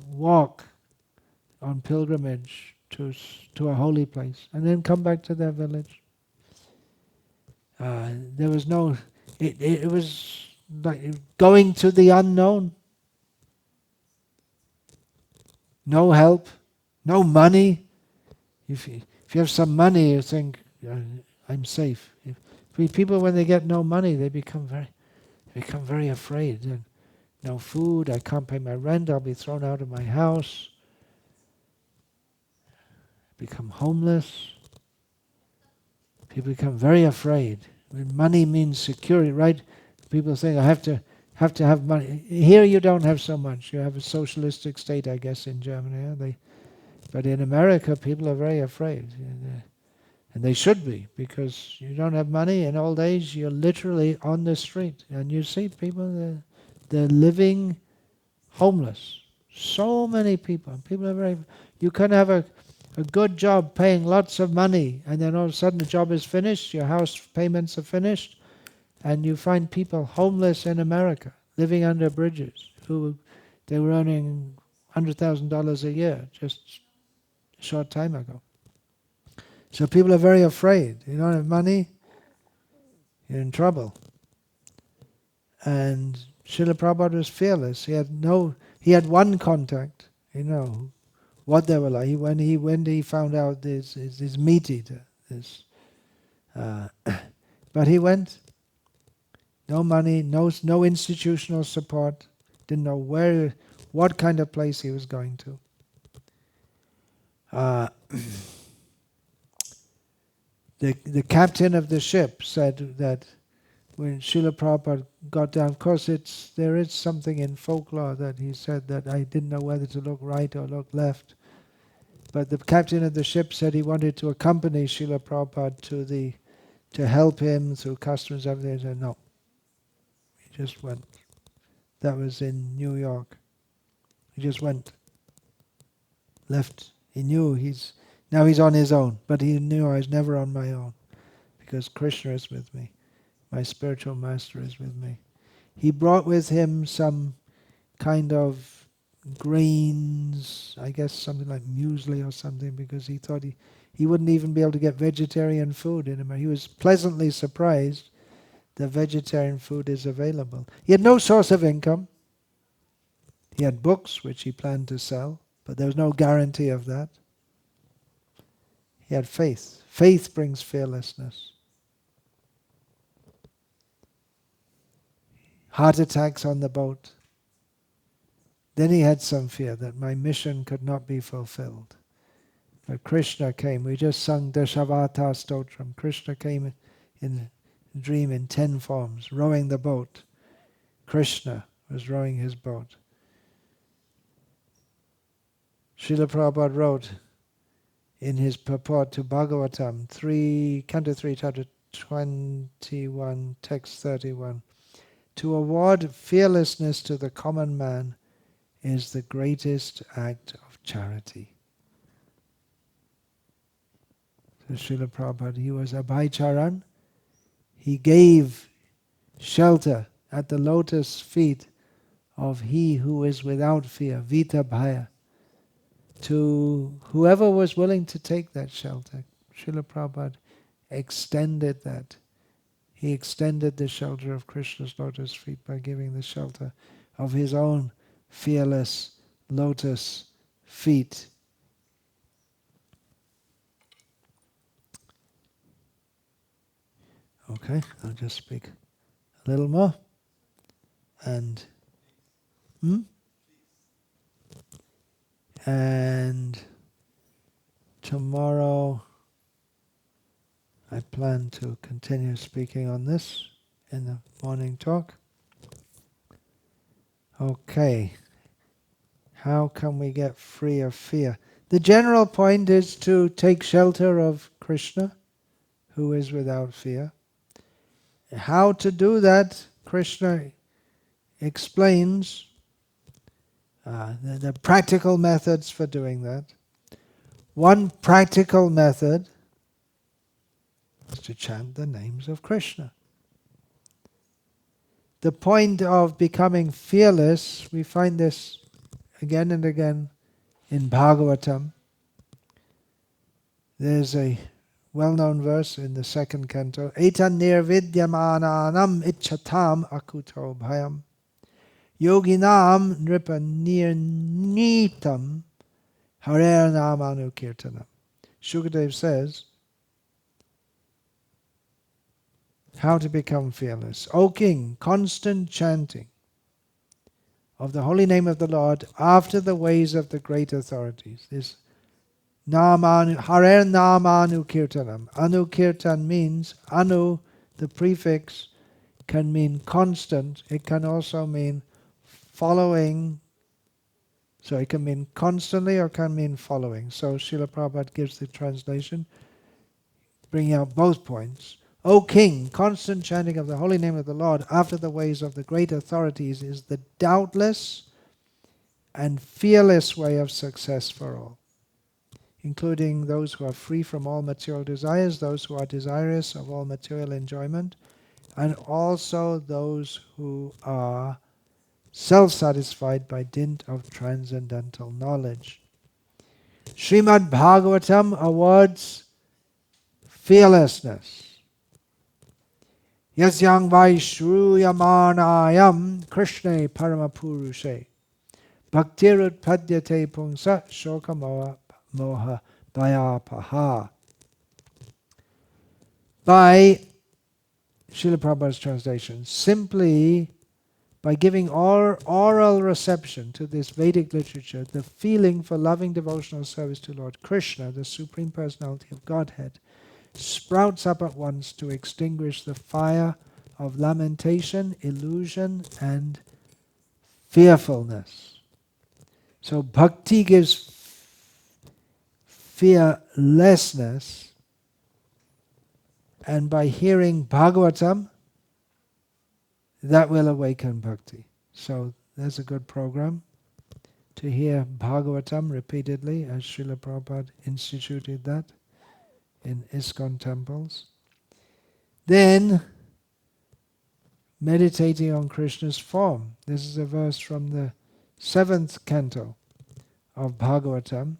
walk on pilgrimage to a holy place, and then come back to their village. There was no, it was like going to the unknown. No help, no money. If you have some money, you think, I'm safe. People, when they get no money, they become very afraid. And no food, I can't pay my rent, I'll be thrown out of my house. Become homeless. People become very afraid. When money means security, right? People think, I have to have money. Here you don't have so much. You have a socialistic state, I guess, in Germany. But in America, people are very afraid. And they should be, because you don't have money. In old age, you're literally on the street. And you see people, they're living homeless. So many people. People are very... You can have a good job paying lots of money, and then all of a sudden the job is finished, your house payments are finished, and you find people homeless in America, living under bridges, who they were earning $100,000 a year just a short time ago. So people are very afraid. You don't have money, you're in trouble. And Srila Prabhupada was fearless. He had one contact, what they were like. When he found out this meat eater, but he went. No money, no institutional support. Didn't know what kind of place he was going to. The captain of the ship said that when Srila Prabhupada got down, of course there is something in folklore that he said that I didn't know whether to look right or look left. But the captain of the ship said he wanted to accompany Srila Prabhupada to help him through customs and everything. He said no. He just went. That was in New York. He just went. Left. He knew now he's on his own, but he knew I was never on my own, because Krishna is with me. My spiritual master is with me. He brought with him some kind of grains, I guess something like muesli or something, because he thought he wouldn't even be able to get vegetarian food in America. He was pleasantly surprised that vegetarian food is available. He had no source of income. He had books which he planned to sell, but there was no guarantee of that. He had faith. Faith brings fearlessness. Heart attacks on the boat. Then he had some fear that my mission could not be fulfilled. But Krishna came. We just sung Dashavata Stotram. Krishna came in a dream in 10 forms, rowing the boat. Krishna was rowing his boat. Srila Prabhupada wrote in his purport to Bhagavatam, Canto 3, Chapter 21, Text 31, to award fearlessness to the common man is the greatest act of charity. So Srila Prabhupada, he was Abhaycharan. He gave shelter at the lotus feet of he who is without fear, Vita-bhayam, to whoever was willing to take that shelter. Srila Prabhupada extended that. He extended the shelter of Krishna's lotus feet by giving the shelter of his own fearless lotus feet. Okay, I'll just speak a little more. And and tomorrow I plan to continue speaking on this in the morning talk. Okay, how can we get free of fear? The general point is to take shelter of Krishna, who is without fear. How to do that, Krishna explains the practical methods for doing that. One practical method is to chant the names of Krishna. The point of becoming fearless, we find this again and again in Bhagavatam. There's a well-known verse in the second canto, Etan nirvidyamananam ichchatam akuto bhayam yoginam nripa nirnitam harer namanu kirtanam. Shukadev says, how to become fearless. O king, constant chanting of the holy name of the Lord after the ways of the great authorities. This Namanu, Harer Namanu Kirtanam. Anu Kirtan means, Anu, the prefix, can mean constant. It can also mean following. So it can mean constantly or can mean following. So Srila Prabhupada gives the translation, bringing out both points. O king, constant chanting of the holy name of the Lord after the ways of the great authorities is the doubtless and fearless way of success for all, including those who are free from all material desires, those who are desirous of all material enjoyment, and also those who are self-satisfied by dint of transcendental knowledge. Srimad Bhagavatam awards fearlessness. Yasyang Vaishruyamanayam Krishne Paramapurushe Bhaktirut Padyate Pungsa Shoka Moha Bhayapaha. By Srila Prabhupada's translation, simply by giving oral reception to this Vedic literature, the feeling for loving devotional service to Lord Krishna, the Supreme Personality of Godhead, sprouts up at once to extinguish the fire of lamentation, illusion, and fearfulness. So bhakti gives fearlessness, and by hearing Bhagavatam, that will awaken bhakti. So there's a good program to hear Bhagavatam repeatedly, as Srila Prabhupada instituted that in ISKCON temples. Then, meditating on Krishna's form. This is a verse from the 7th canto of Bhagavatam.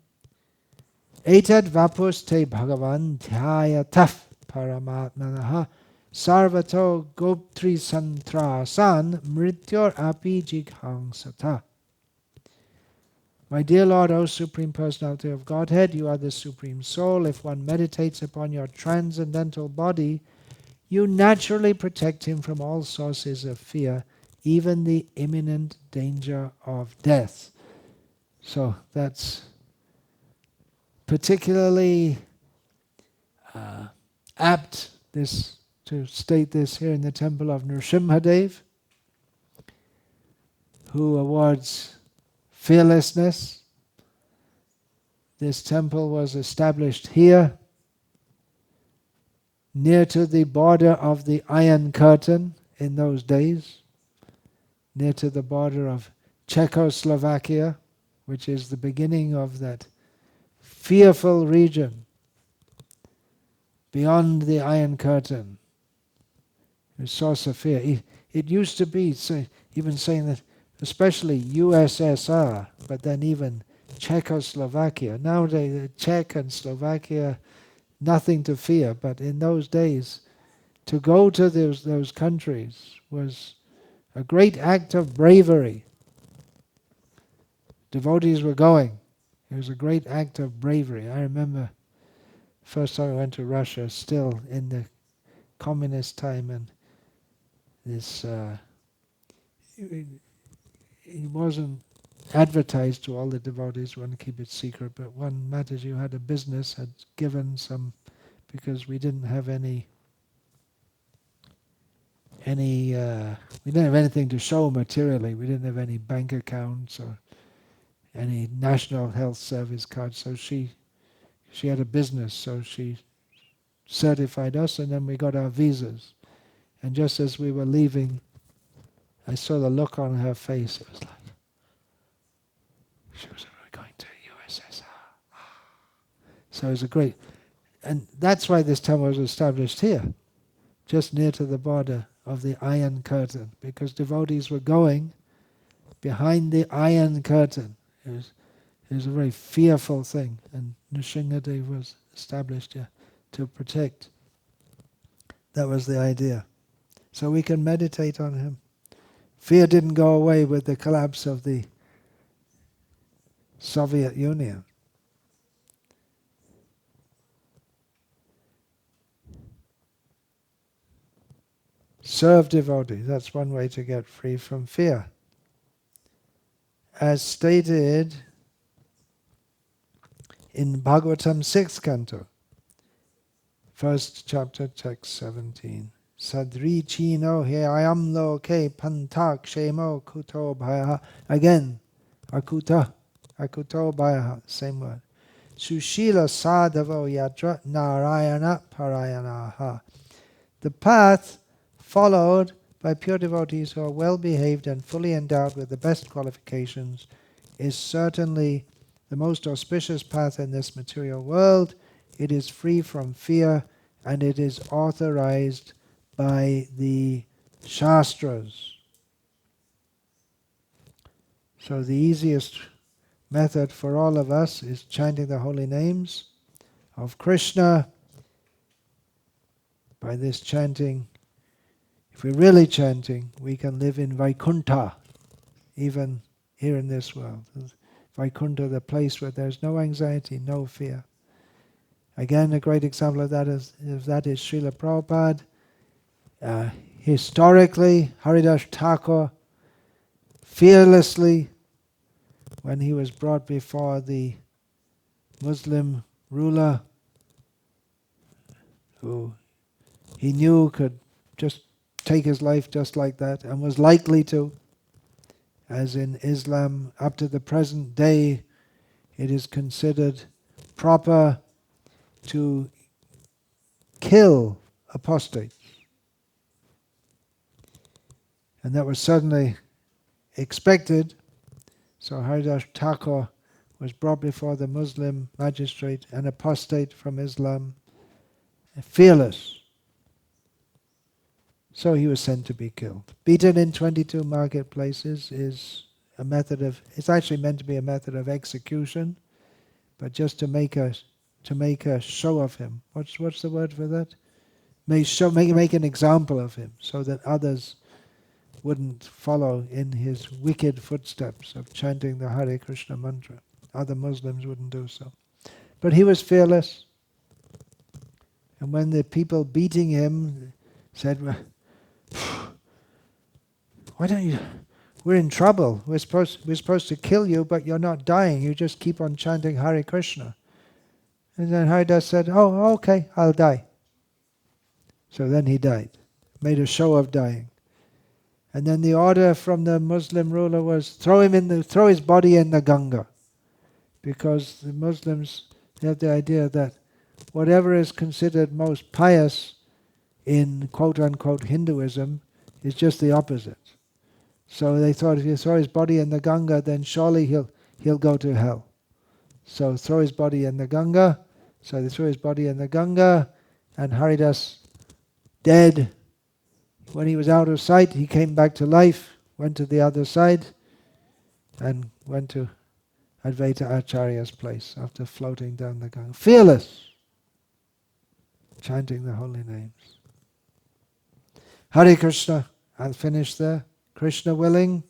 Etad vapus te bhagavan dhyayataf paramatmanaha sarvato goptri santrasan mrityor api jighangsata. My dear Lord, O Supreme Personality of Godhead, you are the Supreme Soul. If one meditates upon your transcendental body, you naturally protect him from all sources of fear, even the imminent danger of death. So that's particularly apt to state this here in the temple of Nrsimhadev, who awards fearlessness. This temple was established here, near to the border of the Iron Curtain in those days, near to the border of Czechoslovakia, which is the beginning of that fearful region beyond the Iron Curtain, a source of fear. It used to be, even saying that, especially USSR, but then even Czechoslovakia. Nowadays, Czech and Slovakia, nothing to fear. But in those days, to go to those countries was a great act of bravery. Devotees were going. It was a great act of bravery. I remember first time I went to Russia, still in the communist time, and this it wasn't advertised to all the devotees. We want to keep it secret, but one Mataji who had a business had given some, because we didn't have any we didn't have anything to show materially. We didn't have any bank accounts or any National Health Service cards. So she had a business, so she certified us, and then we got our visas. And just as we were leaving, I saw the look on her face. It was like, she was going to USSR. So it was a great, and that's why this temple was established here, just near to the border of the Iron Curtain, because devotees were going behind the Iron Curtain. It was a very fearful thing, and Nrsimhadev was established here to protect. That was the idea. So we can meditate on him. Fear didn't go away with the collapse of the Soviet Union. Serve devotees, that's one way to get free from fear. As stated in Bhagavatam 6th canto, 1st chapter, text 17. Sadri chino he ayam loke panta kshemo kuto bhaya. Again, akuto bhaya, same word. Sushila sadhavo yatra narayana parayanaha. The path followed by pure devotees who are well behaved and fully endowed with the best qualifications is certainly the most auspicious path in this material world. It is free from fear, and it is authorized by the Shastras. So the easiest method for all of us is chanting the holy names of Krishna. By this chanting, if we're really chanting, we can live in Vaikuntha, even here in this world. Vaikuntha, the place where there's no anxiety, no fear. Again, a great example of that is Srila Prabhupada. Historically, Haridas Thakur fearlessly, when he was brought before the Muslim ruler, who he knew could just take his life just like that, and was likely to, as in Islam up to the present day, it is considered proper to kill apostates. And that was certainly expected. So Haridas Thakur was brought before the Muslim magistrate, an apostate from Islam, fearless. So he was sent to be killed. Beaten in 22 marketplaces is a method of, it's actually meant to be a method of execution, but just to make a show of him. What's the word for that? Make an example of him, so that others wouldn't follow in his wicked footsteps of chanting the Hare Krishna mantra. Other Muslims wouldn't do so. But he was fearless. And when the people beating him said, why don't you, we're in trouble, we're supposed to kill you, but you're not dying, you just keep on chanting Hare Krishna. And then Haridas said, oh, okay, I'll die. So then he died, made a show of dying. And then the order from the Muslim ruler was throw his body in the Ganga, because the Muslims have the idea that whatever is considered most pious in quote-unquote Hinduism is just the opposite. So they thought if you throw his body in the Ganga, then surely he'll go to hell. So throw his body in the Ganga. So they threw his body in the Ganga, and Haridas, dead. When he was out of sight, he came back to life, went to the other side, and went to Advaita Acharya's place after floating down the Ganga. Fearless. chanting the holy names. Hare Krishna. I'll finish there. Krishna willing,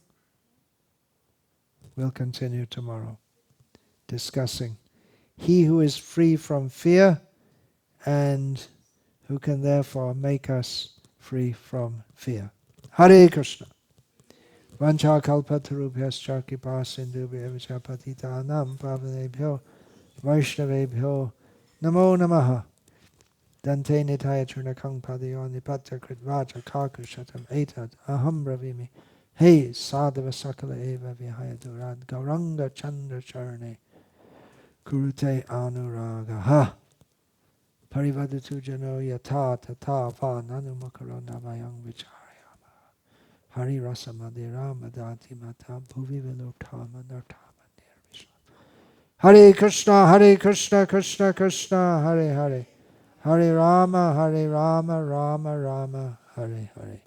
we'll continue tomorrow discussing he who is free from fear and who can therefore make us free from fear. Hare Krishna. Vancha kalpatarubhyascha kripa sindhubhyo patitanam pavanebhyo vaishnavebhyo namo namaha. Dante nitaya churnakang padayo nipatya kritvacha kakushatam etad aham bravimi. Hey sadhava sakala eva vihaya durad gauranga chandra charane kurute anuragaha. Parivadatu jano yata tata va nanumakaro namayang vicharayama. Hari rasa madhira madati mata bhuvi vilotama nartama nirvishma. Hare Krishna, Hare Krishna, Krishna Krishna, Hare Hare. Hare Rama, Rama Rama, Hare Hare.